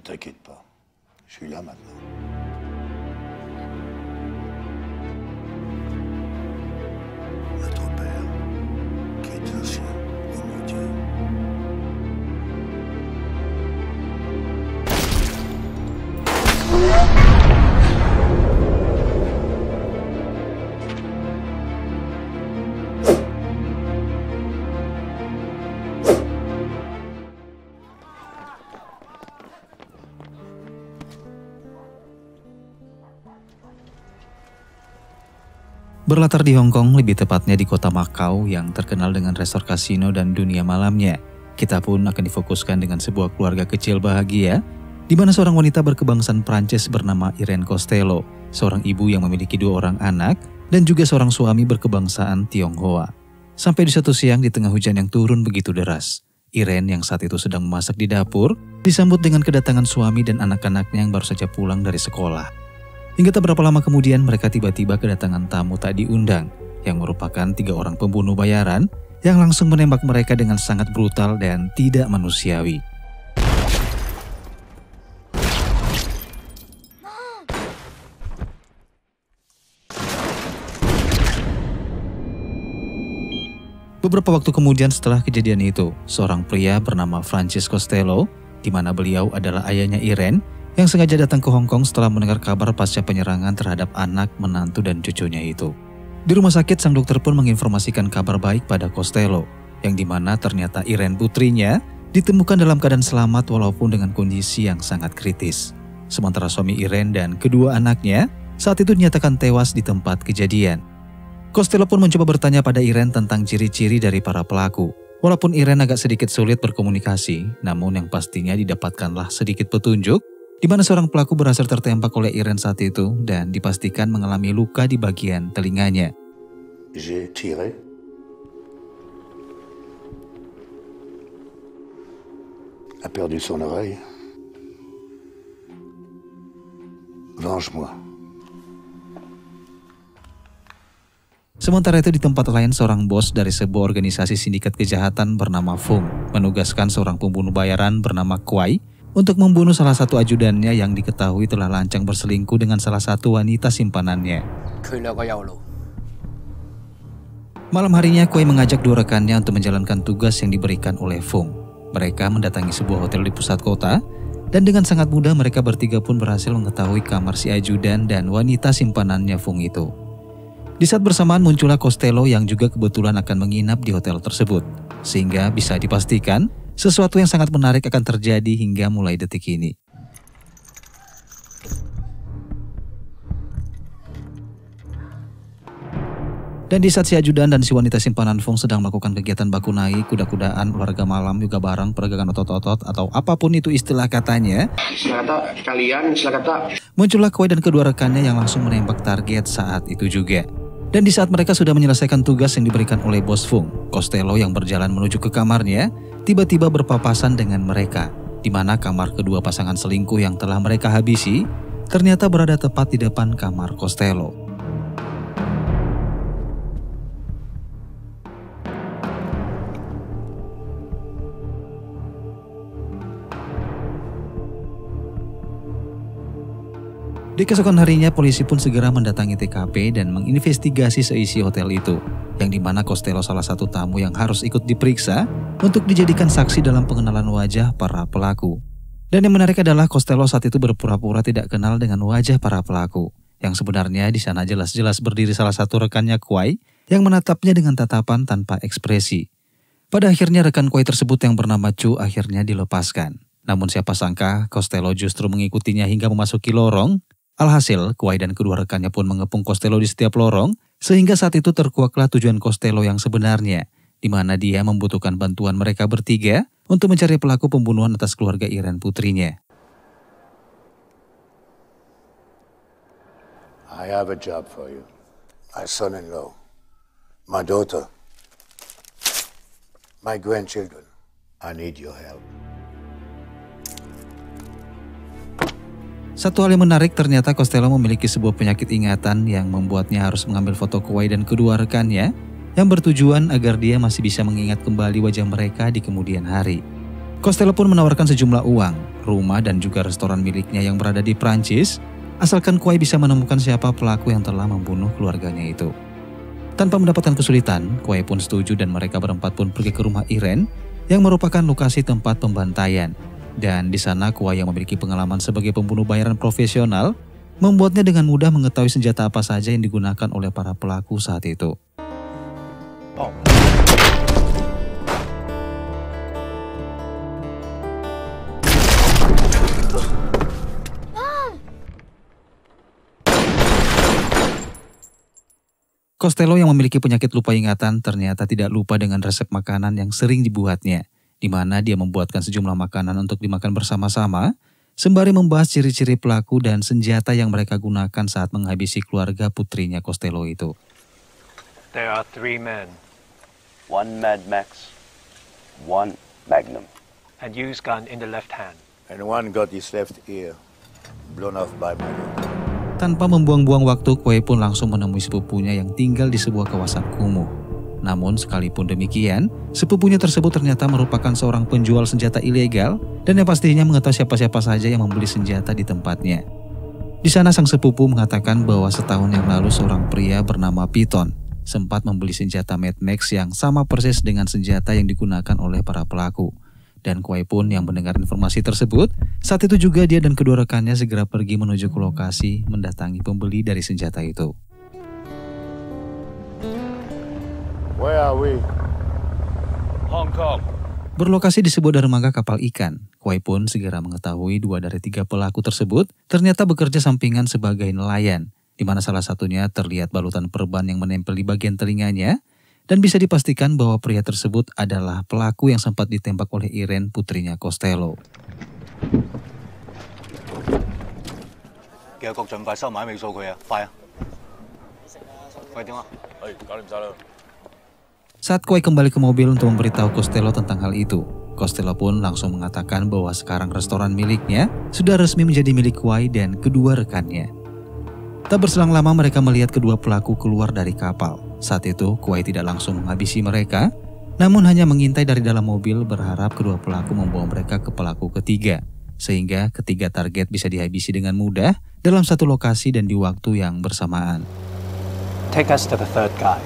t'inquiète pas, je suis là maintenant. Notre Père, qui est aux cieux, mon Dieu. Berlatar di Hong Kong, lebih tepatnya di kota Macau yang terkenal dengan resort kasino dan dunia malamnya, kita pun akan difokuskan dengan sebuah keluarga kecil bahagia, di mana seorang wanita berkebangsaan Prancis bernama Irene Costello, seorang ibu yang memiliki 2 orang anak, dan juga seorang suami berkebangsaan Tionghoa. Sampai di suatu siang di tengah hujan yang turun begitu deras, Irene yang saat itu sedang memasak di dapur, disambut dengan kedatangan suami dan anak-anaknya yang baru saja pulang dari sekolah. Hingga tak berapa lama kemudian mereka tiba-tiba kedatangan tamu tak diundang yang merupakan 3 orang pembunuh bayaran yang langsung menembak mereka dengan sangat brutal dan tidak manusiawi. Beberapa waktu kemudian setelah kejadian itu, seorang pria bernama Francis Costello, di mana beliau adalah ayahnya Irene, yang sengaja datang ke Hong Kong setelah mendengar kabar pasca penyerangan terhadap anak, menantu, dan cucunya itu. Di rumah sakit, sang dokter pun menginformasikan kabar baik pada Costello, yang dimana ternyata Irene putrinya ditemukan dalam keadaan selamat walaupun dengan kondisi yang sangat kritis. Sementara suami Irene dan kedua anaknya saat itu dinyatakan tewas di tempat kejadian. Costello pun mencoba bertanya pada Irene tentang ciri-ciri dari para pelaku. Walaupun Irene agak sedikit sulit berkomunikasi, namun yang pastinya didapatkanlah sedikit petunjuk di mana seorang pelaku berhasil tertembak oleh Irene saat itu dan dipastikan mengalami luka di bagian telinganya. J'ai tiré. A perdu son oreille. Venge-moi. Sementara itu di tempat lain, seorang bos dari sebuah organisasi sindikat kejahatan bernama Fung menugaskan seorang pembunuh bayaran bernama Kuai untuk membunuh salah satu ajudannya yang diketahui telah lancang berselingkuh dengan salah satu wanita simpanannya. Malam harinya, Kuai mengajak 2 rekannya untuk menjalankan tugas yang diberikan oleh Fung. Mereka mendatangi sebuah hotel di pusat kota, dan dengan sangat mudah mereka bertiga pun berhasil mengetahui kamar si ajudan dan wanita simpanannya Fung itu. Di saat bersamaan muncullah Costello yang juga kebetulan akan menginap di hotel tersebut, sehingga bisa dipastikan sesuatu yang sangat menarik akan terjadi hingga mulai detik ini. Dan di saat si ajudan dan si wanita simpanan Fung sedang melakukan kegiatan baku naik, kuda-kudaan, olahraga malam, yoga bareng, peregangan otot-otot, atau apapun itu istilah katanya, muncullah Kuai dan kedua rekannya yang langsung menembak target saat itu juga. Dan di saat mereka sudah menyelesaikan tugas yang diberikan oleh bos Fung, Costello yang berjalan menuju ke kamarnya, tiba-tiba berpapasan dengan mereka, di mana kamar kedua pasangan selingkuh yang telah mereka habisi, ternyata berada tepat di depan kamar Costello. Di keesokan harinya, polisi pun segera mendatangi TKP dan menginvestigasi seisi hotel itu, yang dimana Costello salah satu tamu yang harus ikut diperiksa untuk dijadikan saksi dalam pengenalan wajah para pelaku. Dan yang menarik adalah Costello saat itu berpura-pura tidak kenal dengan wajah para pelaku, yang sebenarnya di sana jelas-jelas berdiri salah satu rekannya Kuai yang menatapnya dengan tatapan tanpa ekspresi. Pada akhirnya rekan Kuai tersebut yang bernama Chu akhirnya dilepaskan. Namun siapa sangka Costello justru mengikutinya hingga memasuki lorong. Alhasil, Kuai dan kedua rekannya pun mengepung Costello di setiap lorong, sehingga saat itu terkuaklah tujuan Costello yang sebenarnya, di mana dia membutuhkan bantuan mereka bertiga untuk mencari pelaku pembunuhan atas keluarga Irene putrinya. I have a job for you. My son-in-law, my daughter, my grandchildren. I need your help. Satu hal yang menarik, ternyata Costello memiliki sebuah penyakit ingatan yang membuatnya harus mengambil foto Kuai dan kedua rekannya yang bertujuan agar dia masih bisa mengingat kembali wajah mereka di kemudian hari. Costello pun menawarkan sejumlah uang, rumah dan juga restoran miliknya yang berada di Prancis, asalkan Kuai bisa menemukan siapa pelaku yang telah membunuh keluarganya itu. Tanpa mendapatkan kesulitan, Kuai pun setuju dan mereka berempat pun pergi ke rumah Irene yang merupakan lokasi tempat pembantaian. Dan di sana Kuai yang memiliki pengalaman sebagai pembunuh bayaran profesional membuatnya dengan mudah mengetahui senjata apa saja yang digunakan oleh para pelaku saat itu. Costello yang memiliki penyakit lupa ingatan ternyata tidak lupa dengan resep makanan yang sering dibuatnya, di mana dia membuatkan sejumlah makanan untuk dimakan bersama-sama, sembari membahas ciri-ciri pelaku dan senjata yang mereka gunakan saat menghabisi keluarga putrinya Costello itu. There are 3 men. 1 Mad Max, 1 Magnum. And use gun in the left hand. And one got his left ear blown off by Magnum. Tanpa membuang-buang waktu, Kuai pun langsung menemui sepupunya yang tinggal di sebuah kawasan kumuh. Namun sekalipun demikian, sepupunya tersebut ternyata merupakan seorang penjual senjata ilegal dan yang pastinya mengetahui siapa-siapa saja yang membeli senjata di tempatnya. Di sana sang sepupu mengatakan bahwa setahun yang lalu seorang pria bernama Piton sempat membeli senjata Mad Max yang sama persis dengan senjata yang digunakan oleh para pelaku. Dan Kuai pun yang mendengar informasi tersebut, saat itu juga dia dan kedua rekannya segera pergi menuju ke lokasi mendatangi pembeli dari senjata itu. Where are we? Hong Kong. Berlokasi di sebuah dermaga kapal ikan, Kuai pun segera mengetahui 2 dari 3 pelaku tersebut ternyata bekerja sampingan sebagai nelayan, di mana salah satunya terlihat balutan perban yang menempel di bagian telinganya, dan bisa dipastikan bahwa pria tersebut adalah pelaku yang sempat ditembak oleh Irene, putrinya Costello. Saat Kuai kembali ke mobil untuk memberitahu Costello tentang hal itu, Costello pun langsung mengatakan bahwa sekarang restoran miliknya sudah resmi menjadi milik Kuai dan kedua rekannya. Tak berselang lama mereka melihat kedua pelaku keluar dari kapal. Saat itu Kuai tidak langsung menghabisi mereka, namun hanya mengintai dari dalam mobil berharap kedua pelaku membawa mereka ke pelaku ketiga, sehingga ketiga target bisa dihabisi dengan mudah dalam satu lokasi dan di waktu yang bersamaan. Take us to the third guy.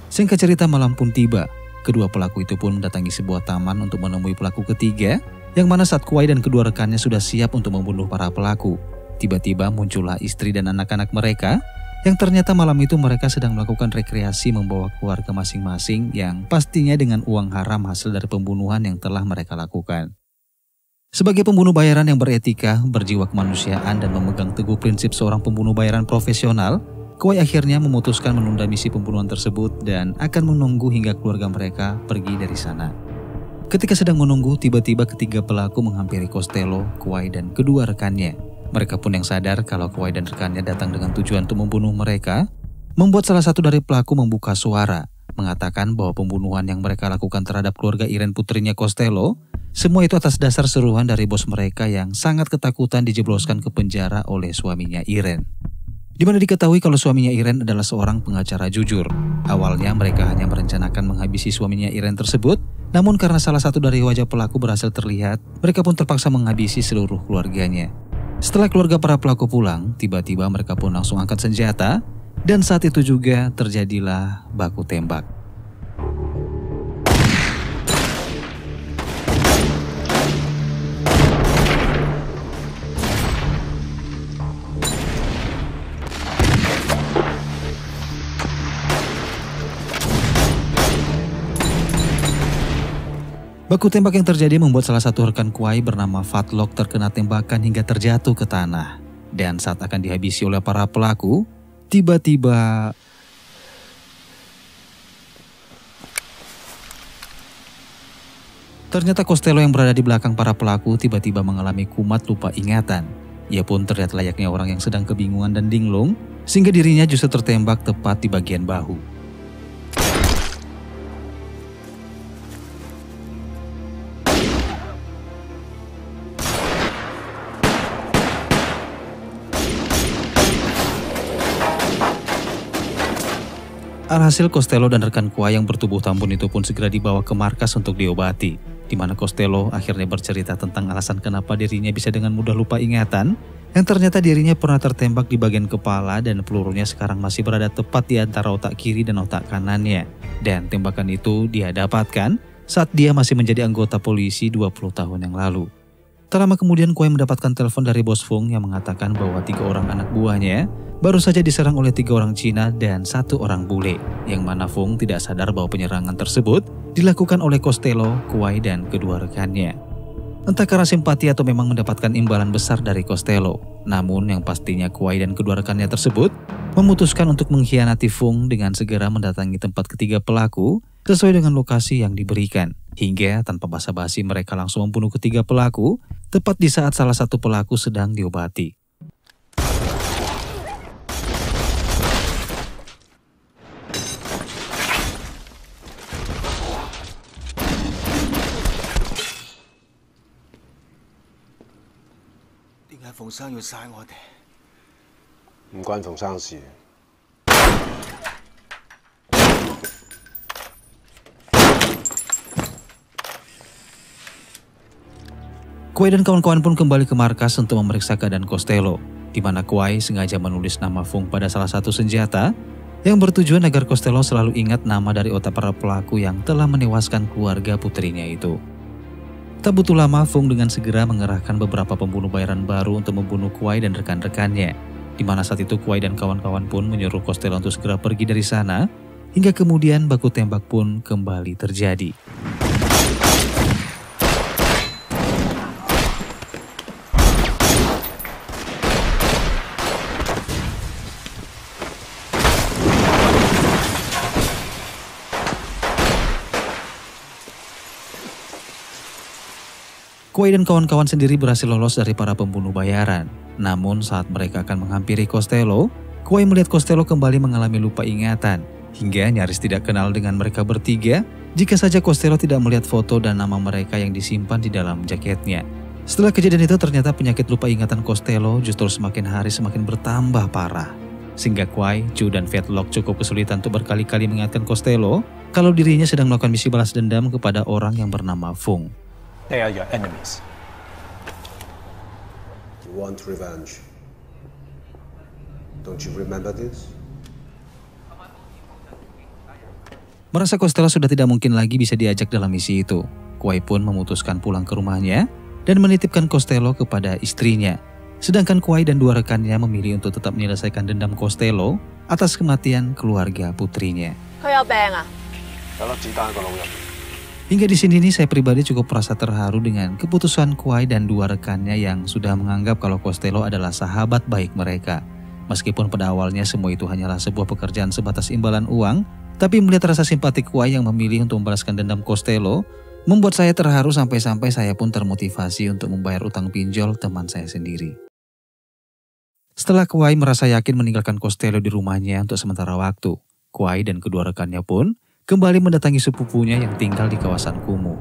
Singkat cerita, malam pun tiba. Kedua pelaku itu pun mendatangi sebuah taman untuk menemui pelaku ketiga, yang mana saat Kuai dan kedua rekannya sudah siap untuk membunuh para pelaku, tiba-tiba muncullah istri dan anak-anak mereka, yang ternyata malam itu mereka sedang melakukan rekreasi membawa keluarga masing-masing yang pastinya dengan uang haram hasil dari pembunuhan yang telah mereka lakukan. Sebagai pembunuh bayaran yang beretika, berjiwa kemanusiaan dan memegang teguh prinsip seorang pembunuh bayaran profesional, Kuai akhirnya memutuskan menunda misi pembunuhan tersebut dan akan menunggu hingga keluarga mereka pergi dari sana. Ketika sedang menunggu, tiba-tiba ketiga pelaku menghampiri Costello, Kuai dan kedua rekannya. Mereka pun yang sadar kalau Kuai dan rekannya datang dengan tujuan untuk membunuh mereka, membuat salah satu dari pelaku membuka suara, mengatakan bahwa pembunuhan yang mereka lakukan terhadap keluarga Irene, putrinya Costello, semua itu atas dasar seruan dari bos mereka yang sangat ketakutan dijebloskan ke penjara oleh suaminya Irene. Di mana diketahui kalau suaminya Irene adalah seorang pengacara jujur. Awalnya mereka hanya merencanakan menghabisi suaminya Irene tersebut, namun karena salah satu dari wajah pelaku berhasil terlihat, mereka pun terpaksa menghabisi seluruh keluarganya. Setelah keluarga para pelaku pulang, tiba-tiba mereka pun langsung angkat senjata, dan saat itu juga terjadilah baku tembak. Baku tembak yang terjadi membuat salah satu rekan Kuai bernama Fatlock terkena tembakan hingga terjatuh ke tanah. Dan saat akan dihabisi oleh para pelaku, tiba-tiba ternyata Costello yang berada di belakang para pelaku tiba-tiba mengalami kumat lupa ingatan. Ia pun terlihat layaknya orang yang sedang kebingungan dan linglung, sehingga dirinya justru tertembak tepat di bagian bahu. Alhasil Costello dan rekan Kuai yang bertubuh tambun itu pun segera dibawa ke markas untuk diobati, di mana Costello akhirnya bercerita tentang alasan kenapa dirinya bisa dengan mudah lupa ingatan, yang ternyata dirinya pernah tertembak di bagian kepala dan pelurunya sekarang masih berada tepat di antara otak kiri dan otak kanannya. Dan tembakan itu dia dapatkan saat dia masih menjadi anggota polisi 20 tahun yang lalu. Tak lama kemudian Kuai mendapatkan telepon dari bos Fung yang mengatakan bahwa 3 orang anak buahnya baru saja diserang oleh 3 orang Cina dan 1 orang bule, yang mana Fung tidak sadar bahwa penyerangan tersebut dilakukan oleh Costello, Kuai, dan kedua rekannya. Entah karena simpati atau memang mendapatkan imbalan besar dari Costello, namun yang pastinya Kuai dan kedua rekannya tersebut memutuskan untuk mengkhianati Fung dengan segera mendatangi tempat ketiga pelaku sesuai dengan lokasi yang diberikan. Hingga tanpa basa-basi mereka langsung membunuh ketiga pelaku tepat di saat salah satu pelaku sedang diobati.點解馮生要殺我哋？唔關馮生事。Kuai dan kawan-kawan pun kembali ke markas untuk memeriksa keadaan Costello, di mana Kuai sengaja menulis nama Fung pada salah satu senjata yang bertujuan agar Costello selalu ingat nama dari otak para pelaku yang telah menewaskan keluarga putrinya itu. Tak butuh lama, Fung dengan segera mengerahkan beberapa pembunuh bayaran baru untuk membunuh Kuai dan rekan-rekannya, di mana saat itu Kuai dan kawan-kawan pun menyuruh Costello untuk segera pergi dari sana, hingga kemudian baku tembak pun kembali terjadi. Kuai dan kawan-kawan sendiri berhasil lolos dari para pembunuh bayaran. Namun saat mereka akan menghampiri Costello, Kuai melihat Costello kembali mengalami lupa ingatan, hingga nyaris tidak kenal dengan mereka bertiga jika saja Costello tidak melihat foto dan nama mereka yang disimpan di dalam jaketnya. Setelah kejadian itu ternyata penyakit lupa ingatan Costello justru semakin hari semakin bertambah parah. Sehingga Kuai, Chu, dan Fatlock cukup kesulitan untuk berkali-kali mengingatkan Costello kalau dirinya sedang melakukan misi balas dendam kepada orang yang bernama Fung. They are your enemies. You want revenge. Don't you remember this? Merasa Costello sudah tidak mungkin lagi bisa diajak dalam misi itu, Kuai pun memutuskan pulang ke rumahnya dan menitipkan Costello kepada istrinya. Sedangkan Kuai dan 2 rekannya memilih untuk tetap menyelesaikan dendam Costello atas kematian keluarga putrinya. Hingga di sini nih saya pribadi cukup merasa terharu dengan keputusan Kuai dan 2 rekannya yang sudah menganggap kalau Costello adalah sahabat baik mereka. Meskipun pada awalnya semua itu hanyalah sebuah pekerjaan sebatas imbalan uang, tapi melihat rasa simpati Kuai yang memilih untuk membalaskan dendam Costello membuat saya terharu sampai-sampai saya pun termotivasi untuk membayar utang pinjol teman saya sendiri. Setelah Kuai merasa yakin meninggalkan Costello di rumahnya untuk sementara waktu, Kuai dan kedua rekannya pun kembali mendatangi sepupunya yang tinggal di kawasan kumuh.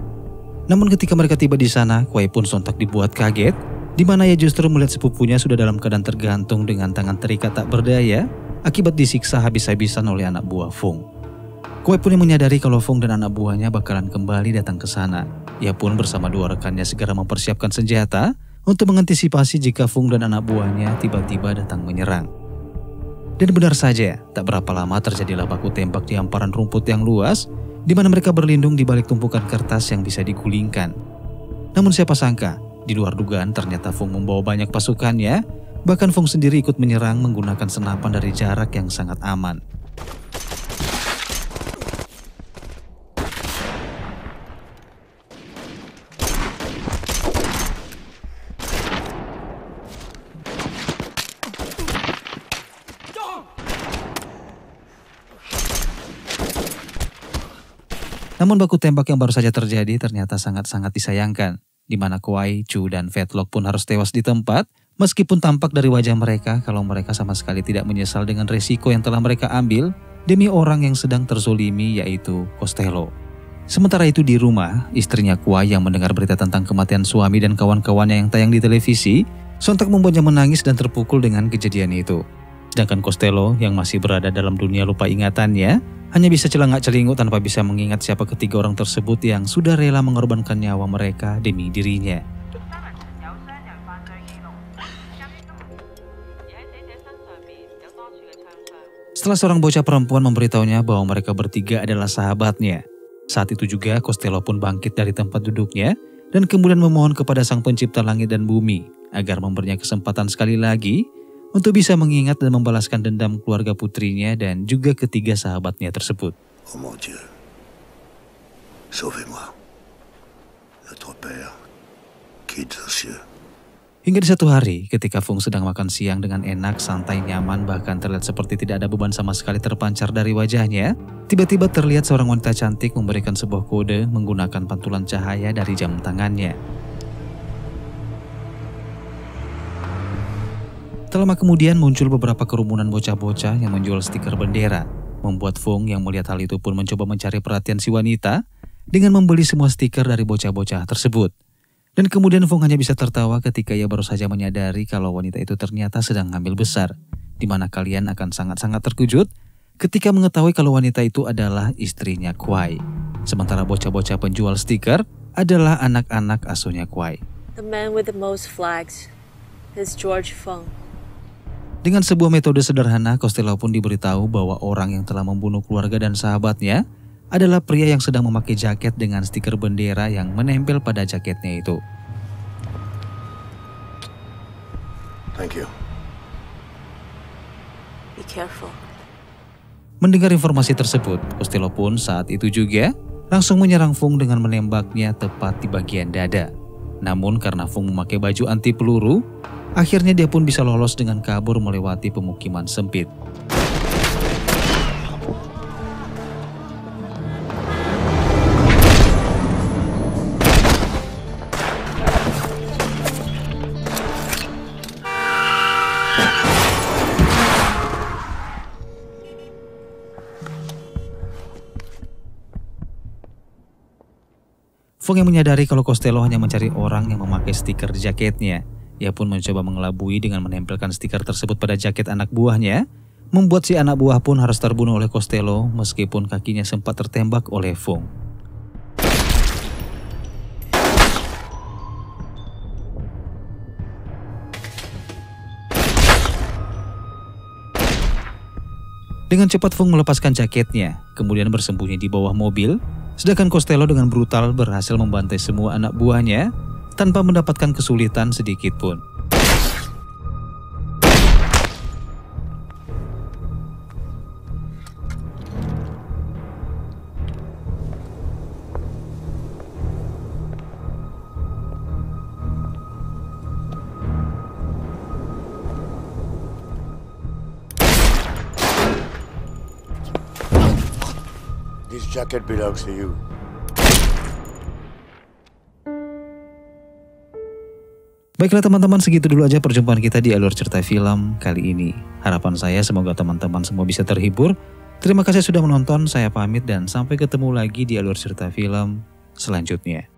Namun ketika mereka tiba di sana, Kuai pun sontak dibuat kaget, di mana ia justru melihat sepupunya sudah dalam keadaan tergantung dengan tangan terikat tak berdaya akibat disiksa habis-habisan oleh anak buah Fung. Kuai pun yang menyadari kalau Fung dan anak buahnya bakalan kembali datang ke sana. Ia pun bersama 2 rekannya segera mempersiapkan senjata untuk mengantisipasi jika Fung dan anak buahnya tiba-tiba datang menyerang. Dan benar saja, tak berapa lama terjadilah baku tembak di hamparan rumput yang luas, di mana mereka berlindung di balik tumpukan kertas yang bisa digulingkan. Namun siapa sangka, di luar dugaan ternyata Fung membawa banyak pasukannya, bahkan Fung sendiri ikut menyerang menggunakan senapan dari jarak yang sangat aman. Namun baku tembak yang baru saja terjadi ternyata sangat-sangat disayangkan, di mana Kuai, Chu, dan Fatlock pun harus tewas di tempat, meskipun tampak dari wajah mereka kalau mereka sama sekali tidak menyesal dengan resiko yang telah mereka ambil demi orang yang sedang terzolimi, yaitu Costello. Sementara itu di rumah, istrinya Kuai yang mendengar berita tentang kematian suami dan kawan-kawannya yang tayang di televisi, sontak membuatnya menangis dan terpukul dengan kejadian itu. Sedangkan Costello yang masih berada dalam dunia lupa ingatannya, hanya bisa celengak-celinguk tanpa bisa mengingat siapa ketiga orang tersebut yang sudah rela mengorbankan nyawa mereka demi dirinya. Setelah seorang bocah perempuan memberitahunya bahwa mereka bertiga adalah sahabatnya, saat itu juga Costello pun bangkit dari tempat duduknya dan kemudian memohon kepada Sang Pencipta langit dan bumi agar memberinya kesempatan sekali lagi untuk bisa mengingat dan membalaskan dendam keluarga putrinya dan juga ketiga sahabatnya tersebut. Oh mon Dieu, sauvez-moi. Notre Père, qui est aux cieux. Hingga di satu hari, ketika Fung sedang makan siang dengan enak, santai, nyaman, bahkan terlihat seperti tidak ada beban sama sekali terpancar dari wajahnya, tiba-tiba terlihat seorang wanita cantik memberikan sebuah kode menggunakan pantulan cahaya dari jam tangannya. Tak lama kemudian muncul beberapa kerumunan bocah-bocah yang menjual stiker bendera, membuat Fung yang melihat hal itu pun mencoba mencari perhatian si wanita dengan membeli semua stiker dari bocah-bocah tersebut. Dan kemudian Fung hanya bisa tertawa ketika ia baru saja menyadari kalau wanita itu ternyata sedang hamil besar, di mana kalian akan sangat-sangat terkejut ketika mengetahui kalau wanita itu adalah istrinya Kuai. Sementara bocah-bocah penjual stiker adalah anak-anak asuhnya Kuai. The man with the most flags is George Fung. Dengan sebuah metode sederhana, Costello pun diberitahu bahwa orang yang telah membunuh keluarga dan sahabatnya adalah pria yang sedang memakai jaket dengan stiker bendera yang menempel pada jaketnya itu. Thank you. Be careful. Mendengar informasi tersebut, Costello pun saat itu juga langsung menyerang Fung dengan menembaknya tepat di bagian dada. Namun karena Fung memakai baju anti peluru, akhirnya dia pun bisa lolos dengan kabur melewati pemukiman sempit. Fung yang menyadari kalau Costello hanya mencari orang yang memakai stiker di jaketnya. Ia pun mencoba mengelabui dengan menempelkan stiker tersebut pada jaket anak buahnya, membuat si anak buah pun harus terbunuh oleh Costello meskipun kakinya sempat tertembak oleh Fung. Dengan cepat Fung melepaskan jaketnya, kemudian bersembunyi di bawah mobil, sedangkan Costello dengan brutal berhasil membantai semua anak buahnya tanpa mendapatkan kesulitan sedikit pun. This jacket belongs to you. Baiklah teman-teman, segitu dulu aja perjumpaan kita di alur cerita film kali ini. Harapan saya semoga teman-teman semua bisa terhibur. Terima kasih sudah menonton, saya pamit dan sampai ketemu lagi di alur cerita film selanjutnya.